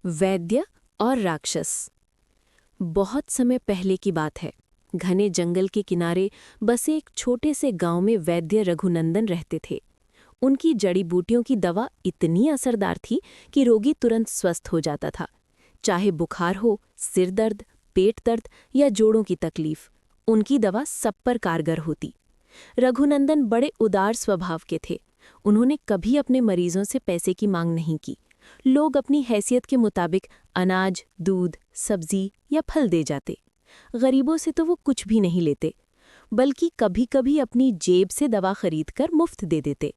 वैद्य और राक्षस। बहुत समय पहले की बात है। घने जंगल के किनारे बसे एक छोटे से गांव में वैद्य रघुनंदन रहते थे। उनकी जड़ी बूटियों की दवा इतनी असरदार थी कि रोगी तुरंत स्वस्थ हो जाता था। चाहे बुखार हो, सिर दर्द, पेट दर्द या जोड़ों की तकलीफ, उनकी दवा सब पर कारगर होती। रघुनंदन बड़े उदार स्वभाव के थे। उन्होंने कभी अपने मरीजों से पैसे की मांग नहीं की। लोग अपनी हैसियत के मुताबिक अनाज, दूध, सब्जी या फल दे जाते। गरीबों से तो वो कुछ भी नहीं लेते, बल्कि कभी-कभी अपनी जेब से दवा खरीदकर मुफ्त दे देते।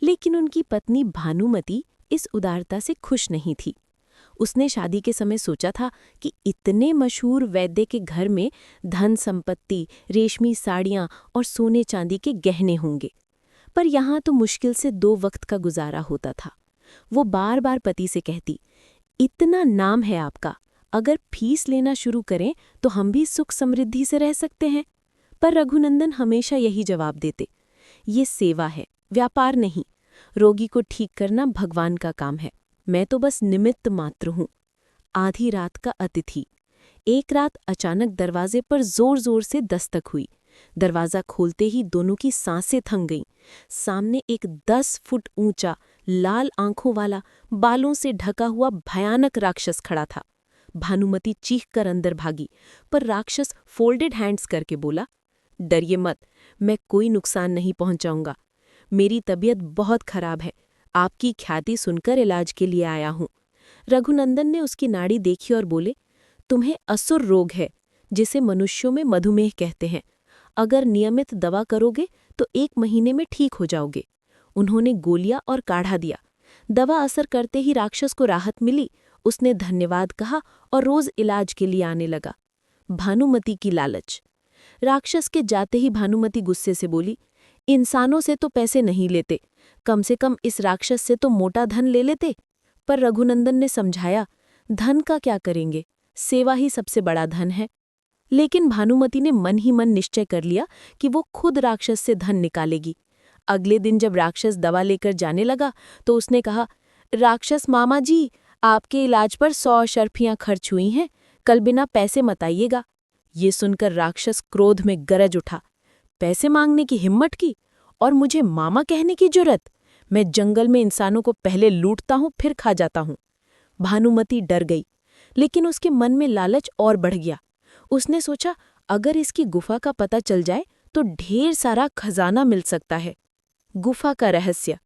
लेकिन उनकी पत्नी भानुमती इस उदारता से खुश नहीं थी। उसने शादी के समय सोचा था कि इतने मशहूर वैद्य के घर में धन संपत्ति, रेशमी साड़ियां और सोने चांदी के गहने होंगे। पर यहाँ तो मुश्किल से 2 वक्त का गुजारा होता था। वो बार बार पति से कहती, इतना नाम है आपका, अगर फीस लेना शुरू करें तो हम भी सुख समृद्धि से रह सकते हैं। पर रघुनंदन हमेशा यही जवाब देते, ये सेवा है, व्यापार नहीं। रोगी को ठीक करना भगवान का काम है, मैं तो बस निमित्त मात्र हूँ। आधी रात का अतिथि। एक रात अचानक दरवाजे पर जोर जोर से दस्तक हुई। दरवाजा खोलते ही दोनों की सांसें थम गईं। सामने एक 10 फुट ऊंचा, लाल आंखों वाला, बालों से ढका हुआ भयानक राक्षस खड़ा था। भानुमती चीख कर अंदर भागी, पर राक्षस फोल्डेड हैंड्स करके बोला, डरिए मत, मैं कोई नुकसान नहीं पहुंचाऊंगा। मेरी तबीयत बहुत खराब है, आपकी ख्याति सुनकर इलाज के लिए आया हूं। रघुनंदन ने उसकी नाड़ी देखी और बोले, तुम्हें असुर रोग है, जिसे मनुष्यों में मधुमेह कहते हैं। अगर नियमित दवा करोगे तो 1 महीने में ठीक हो जाओगे। उन्होंने गोलियां और काढ़ा दिया। दवा असर करते ही राक्षस को राहत मिली। उसने धन्यवाद कहा और रोज इलाज के लिए आने लगा। भानुमती की लालच। राक्षस के जाते ही भानुमती गुस्से से बोली, इंसानों से तो पैसे नहीं लेते, कम से कम इस राक्षस से तो मोटा धन ले लेते। पर रघुनंदन ने समझाया, धन का क्या करेंगे, सेवा ही सबसे बड़ा धन है। लेकिन भानुमती ने मन ही मन निश्चय कर लिया कि वो खुद राक्षस से धन निकालेगी। अगले दिन जब राक्षस दवा लेकर जाने लगा तो उसने कहा, राक्षस मामा जी, आपके इलाज पर 100 अशर्फियां खर्च हुई हैं, कल बिना पैसे मत आइएगा। ये सुनकर राक्षस क्रोध में गरज उठा, पैसे मांगने की हिम्मत की, और मुझे मामा कहने की जुर्रत? मैं जंगल में इंसानों को पहले लूटता हूँ फिर खा जाता हूँ। भानुमती डर गई, लेकिन उसके मन में लालच और बढ़ गया। उसने सोचा, अगर इसकी गुफा का पता चल जाए तो ढेर सारा खजाना मिल सकता है। गुफा का रहस्य।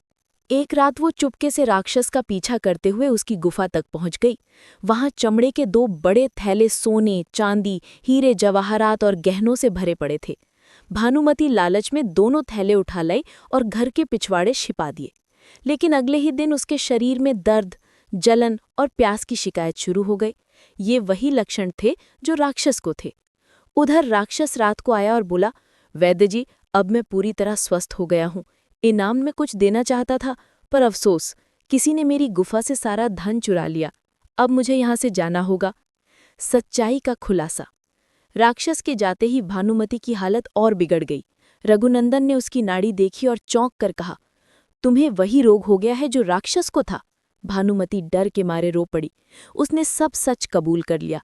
एक रात वो चुपके से राक्षस का पीछा करते हुए उसकी गुफा तक पहुंच गई। वहां चमड़े के 2 बड़े थैले सोने, चांदी, हीरे जवाहरात और गहनों से भरे पड़े थे। भानुमती लालच में दोनों थैले उठा लाई और घर के पिछवाड़े छिपा दिए। लेकिन अगले ही दिन उसके शरीर में दर्द, जलन और प्यास की शिकायत शुरू हो गई। ये वही लक्षण थे जो राक्षस को थे। उधर राक्षस रात को आया और बोला, वैद्य जी, अब मैं पूरी तरह स्वस्थ हो गया हूँ। इनाम में कुछ देना चाहता था, पर अफसोस, किसी ने मेरी गुफा से सारा धन चुरा लिया। अब मुझे यहाँ से जाना होगा। सच्चाई का खुलासा। राक्षस के जाते ही भानुमती की हालत और बिगड़ गई। रघुनंदन ने उसकी नाड़ी देखी और चौंक कर कहा, तुम्हें वही रोग हो गया है जो राक्षस को था। भानुमती डर के मारे रो पड़ी। उसने सब सच कबूल कर लिया,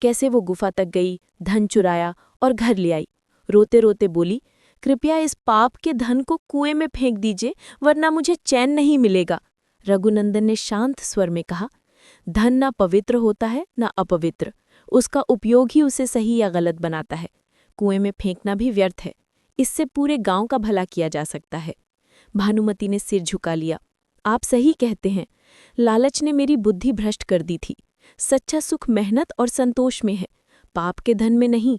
कैसे वो गुफा तक गई, धन चुराया और घर ले आई। रोते रोते बोली, कृपया इस पाप के धन को कुएं में फेंक दीजिए, वरना मुझे चैन नहीं मिलेगा। रघुनंदन ने शांत स्वर में कहा, धन ना पवित्र होता है ना अपवित्र, उसका उपयोग ही उसे सही या गलत बनाता है। कुएं में फेंकना भी व्यर्थ है, इससे पूरे गांव का भला किया जा सकता है। भानुमती ने सिर झुका लिया। आप सही कहते हैं, लालच ने मेरी बुद्धि भ्रष्ट कर दी थी। सच्चा सुख मेहनत और संतोष में है, पाप के धन में नहीं।